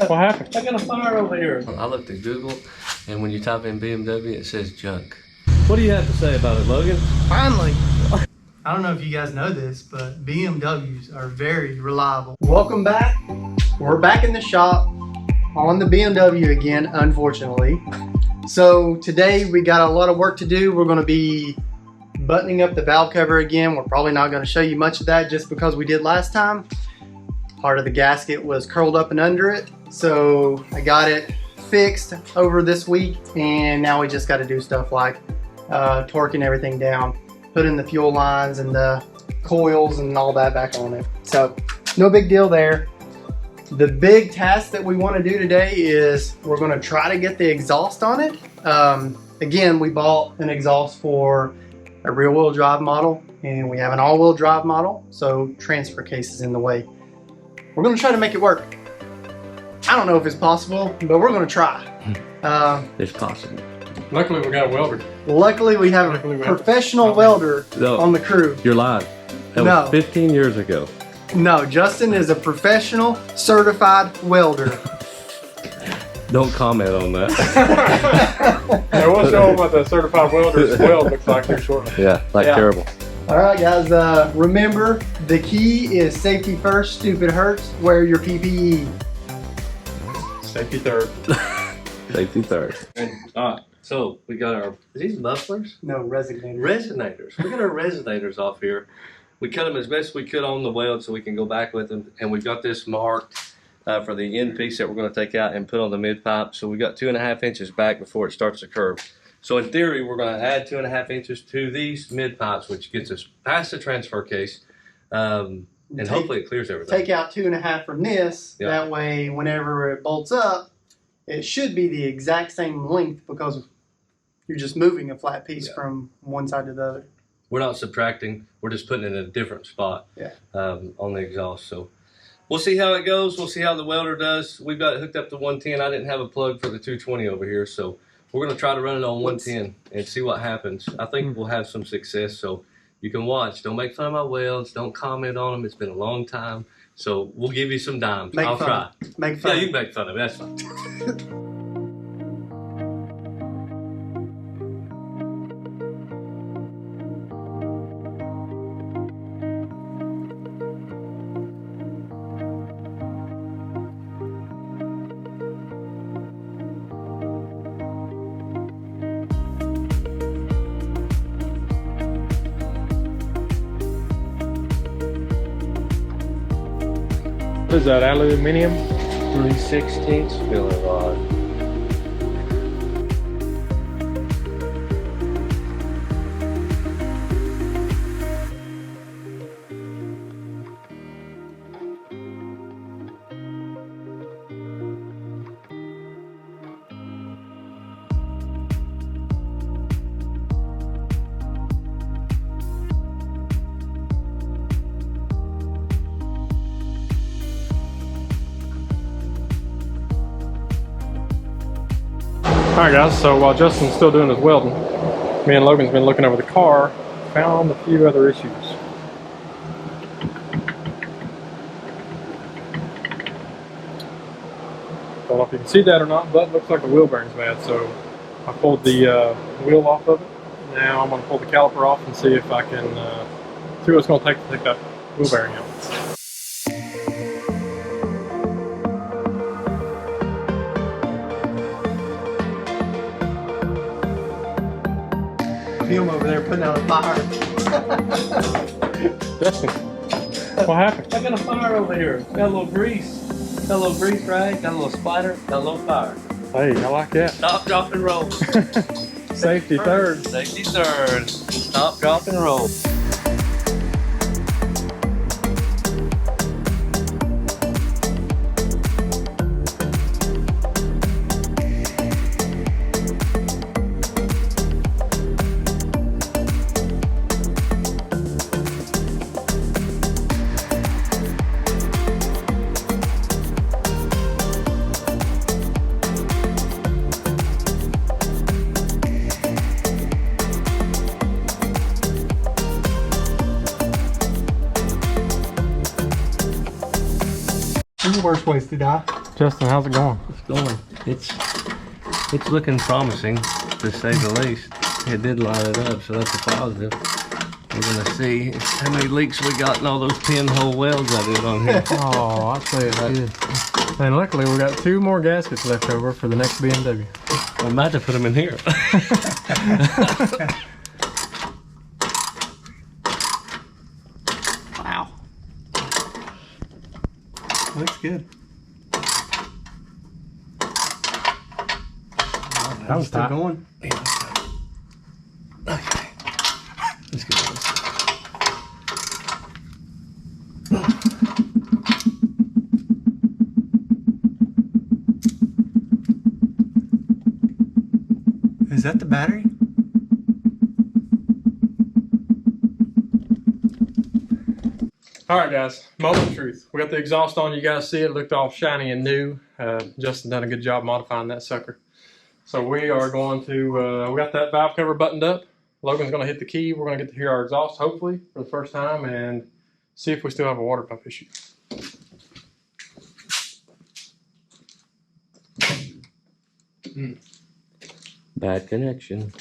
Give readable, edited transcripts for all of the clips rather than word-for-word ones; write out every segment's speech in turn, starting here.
What happened? I got a fire over here. I looked at Google, and when you type in BMW, it says junk. What do you have to say about it, Logan? Finally. I don't know if you guys know this, but BMWs are very reliable. Welcome back. We're back in the shop on the BMW again, unfortunately. So today we got a lot of work to do. We're going to be buttoning up the valve cover again. We're probably not going to show you much of that just because we did last time. Part of the gasket was curled up and under it. So I got it fixed over this week, and now we just got to do stuff like torquing everything down, putting the fuel lines and the coils and all that back on it. So no big deal there. The big task that we want to do today is we're going to try to get the exhaust on it. Again, we bought an exhaust for a rear-wheel drive model, and we have an all-wheel drive model, so transfer case is in the way. We're going to try to make it work. I don't know if it's possible, but we're going to try. It's possible. Luckily, we got a welder. Luckily, we have a professional welder on the crew. You're lying. That was 15 years ago. No, Justin is a professional, certified welder. Don't comment on that. Yeah, we'll show them what the certified welder's weld looks like here shortly. Yeah, terrible. All right, guys, remember, the key is safety first, stupid hurts, wear your PPE. Safety third. Safety third. So we got our, these mufflers? No, resonators. Resonators. We got our resonators off here. We cut them as best we could on the weld so we can go back with them. And we've got this marked for the end piece that we're going to take out and put on the mid pipe. So we got 2.5 inches back before it starts to curve. So in theory, we're going to add 2.5 inches to these mid pipes, which gets us past the transfer case. And hopefully it clears everything. Take out 2.5 from this. Yeah. That way, whenever it bolts up, it should be the exact same length because you're just moving a flat piece from one side to the other. We're not subtracting. We're just putting it in a different spot on the exhaust. So we'll see how it goes. We'll see how the welder does. We've got it hooked up to 110. I didn't have a plug for the 220 over here. So we're going to try to run it on 110 and see what happens. I think we'll have some success. So you can watch. Don't make fun of my welds. Don't comment on them. It's been a long time. So we'll give you some dimes. I'll try. Make fun. Yeah, you can make fun of it. That's fine. What is that, aluminium? 3/16 filler rod. Alright guys, so while Justin's still doing his welding, me and Logan's been looking over the car, found a few other issues. Don't know if you can see that or not, but it looks like the wheel bearing's bad, so I pulled the wheel off of it. Now I'm going to pull the caliper off and see if I can see what it's going to take that wheel bearing out. Him over there putting out a fire. Justin, what happened? I got a fire over here. Got a little grease. Got a little grease rag. Got a little spider. Got a little fire. Hey, I like that. Stop, drop, and roll. Safety third. Safety third. Stop, drop, and roll. There's worse ways to die. Justin, how's it going? It's going. It's looking promising, to say the least. It did line it up, so that's a positive. We're gonna see how many leaks we got in all those pinhole welds I did on here. Oh, I say it's good. And luckily, we got 2 more gaskets left over for the next BMW. I'm about to put them in here. Wow. Looks good. That was Still tight. going. Yeah, okay. Let's get this. Is that the battery? All right, guys, moment of truth. We got the exhaust on. You guys see it looked all shiny and new. Justin done a good job modifying that sucker. So we are going to, we got that valve cover buttoned up. Logan's going to hit the key. We're going to get to hear our exhaust, hopefully, for the first time and see if we still have a water pump issue. Bad connection.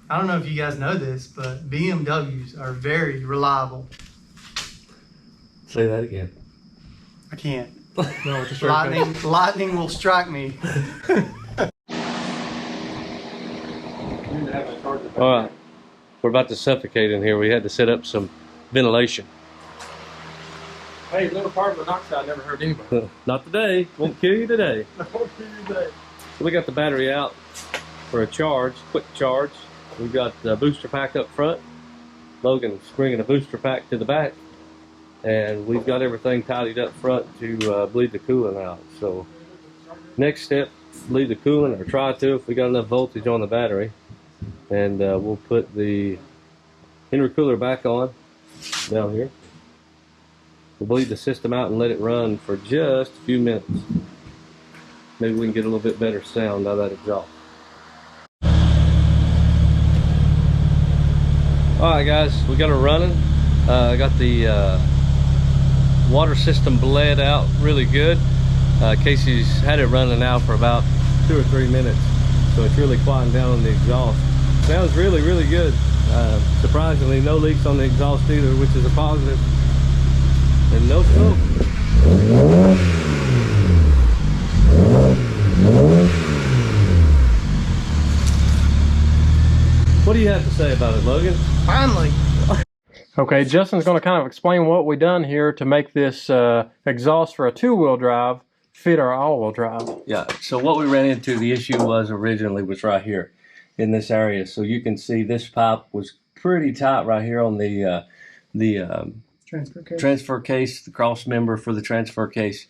I don't know if you guys know this, but BMWs are very reliable. Say that again. I can't. No, it's a straight face. Lightning will strike me. All right, we're about to suffocate in here. We had to set up some ventilation. Hey, little carbon monoxide never hurt anybody. Not today. Won't kill you today. Don't do that. So we got the battery out for a charge, quick charge. We've got the booster pack up front. Logan's bringing a booster pack to the back. And we've got everything tidied up front to bleed the coolant out. So next step, bleed the coolant, or try to if we got enough voltage on the battery. And we'll put the intercooler back on down here. We'll bleed the system out and let it run for just a few minutes. Maybe we can get a little bit better sound out of that exhaust. Alright guys, we got it running. I got the water system bled out really good. Casey's had it running now for about 2 or 3 minutes, so it's really quieting down on the exhaust. Sounds really, really good. Surprisingly, no leaks on the exhaust either, which is a positive. And no smoke. What do you have to say about it, Logan? Finally. Okay, Justin's going to kind of explain what we've done here to make this exhaust for a 2-wheel drive fit our all-wheel drive. Yeah, so what we ran into, the issue was originally was right here in this area. So you can see this pipe was pretty tight right here on the transfer case, the cross member for the transfer case.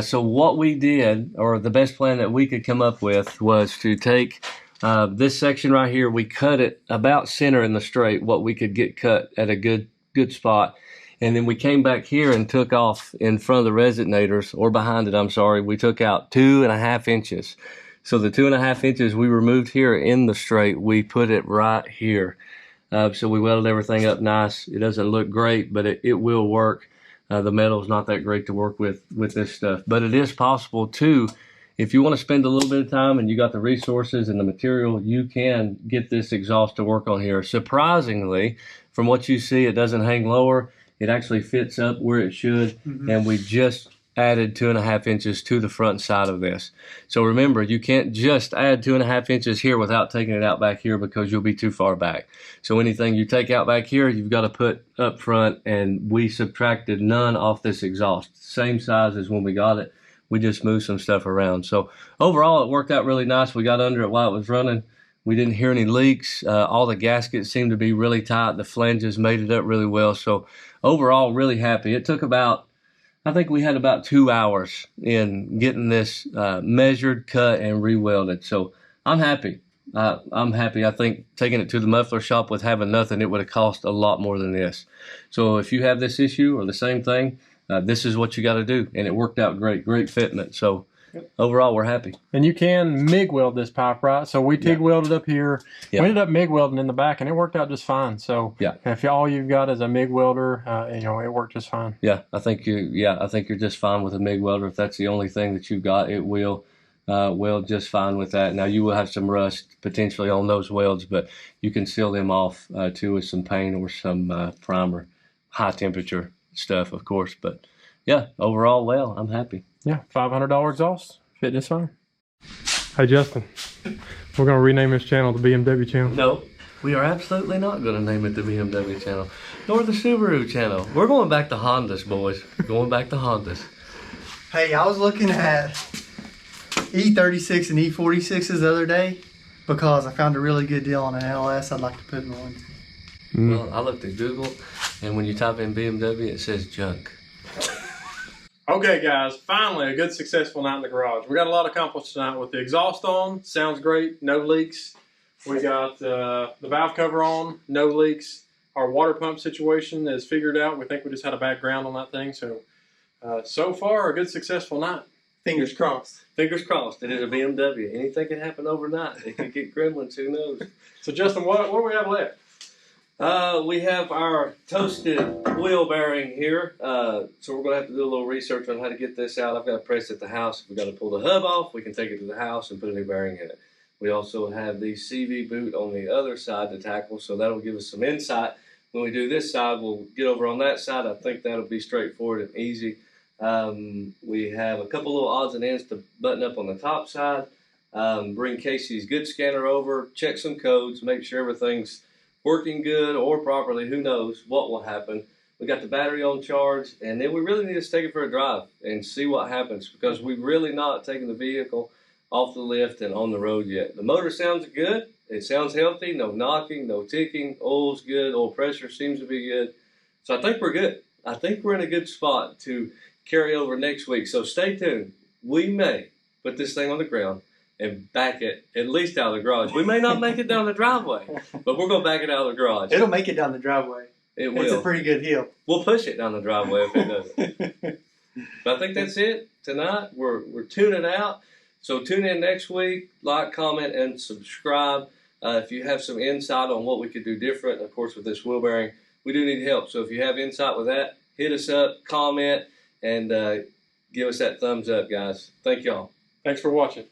So what we did, or the best plan that we could come up with, was to take this section right here. We cut it about center in the straight, what we could get cut at a good spot. And then we came back here and took off in front of the resonators, or behind it, I'm sorry. We took out 2.5 inches. So the 2.5 inches we removed here in the straight, we put it right here. So we welded everything up nice. It doesn't look great, but it will work. The metal's not that great to work with this stuff. But it is possible too, if you want to spend a little bit of time and you got the resources and the material, you can get this exhaust to work on here. Surprisingly, from what you see, it doesn't hang lower. It actually fits up where it should, and we just added 2.5 inches to the front side of this. So remember, you can't just add 2.5 inches here without taking it out back here, because you'll be too far back. So anything you take out back here, you've got to put up front, and we subtracted none off this exhaust. Same size as when we got it. We just moved some stuff around. So overall, it worked out really nice. We got under it while it was running. We didn't hear any leaks. All the gaskets seemed to be really tight. The flanges made it up really well. So overall, really happy. It took about, I think we had about 2 hours in getting this measured, cut, and re-welded. So I'm happy. I'm happy. I think taking it to the muffler shop with having nothing, it would have cost a lot more than this. So if you have this issue or the same thing, this is what you got to do. And it worked out great, great fitment. So overall, we're happy. And you can MIG weld this pipe, right? So we TIG welded up here. Yeah. We ended up MIG welding in the back, and it worked out just fine. So if all you've got is a MIG welder, you know, it worked just fine. Yeah, I think you're just fine with a MIG welder. If that's the only thing that you've got, it will weld just fine with that. Now you will have some rust potentially on those welds, but you can seal them off too with some paint or some primer, high temperature stuff, of course. But yeah, overall, well, I'm happy. Yeah, $500 exhaust, fit just fine. Hey Justin, we're gonna rename this channel the BMW channel. No, we are absolutely not going to name it the BMW channel, nor the Subaru channel. We're going back to Hondas, boys. Going back to Hondas. Hey, I was looking at E36 and E46s the other day because I found a really good deal on an LS I'd like to put in one. Well, I looked at Google, and when you type in BMW, it says junk. Okay guys, finally a good successful night in the garage. We got a lot accomplished tonight with the exhaust on, sounds great, no leaks. We got the valve cover on, no leaks. Our water pump situation is figured out. We think we just had a bad ground on that thing. So, so far a good successful night. Fingers crossed. Fingers crossed. It is a BMW. Anything can happen overnight. It could get gremlins, who knows? So Justin, what do we have left? We have our toasted wheel bearing here. So we're going to have to do a little research on how to get this out. I've got to press at the house. We've got to pull the hub off. We can take it to the house and put a new bearing in it. We also have the CV boot on the other side to tackle, so that'll give us some insight. When we do this side, we'll get over on that side. I think that'll be straightforward and easy. We have a couple little odds and ends to button up on the top side. Bring Casey's good scanner over, check some codes, make sure everything's working good or properly. Who knows what will happen. We got the battery on charge, and then we really need to take it for a drive and see what happens, because we've really not taken the vehicle off the lift and on the road yet. The motor sounds good. It sounds healthy. No knocking, no ticking. Oil's good. Oil pressure seems to be good. So I think we're good. I think we're in a good spot to carry over next week. So stay tuned. We may put this thing on the ground and back it at least out of the garage. We may not make it down the driveway, but we're going to back it out of the garage. It'll make it down the driveway. It will. It's a pretty good hill. We'll push it down the driveway if it doesn't. But I think that's it tonight. We're tuning out. So tune in next week. Like, comment, and subscribe. If you have some insight on what we could do different, of course, with this wheel bearing, we do need help. So if you have insight with that, hit us up, comment, and give us that thumbs up, guys. Thank y'all. Thanks for watching.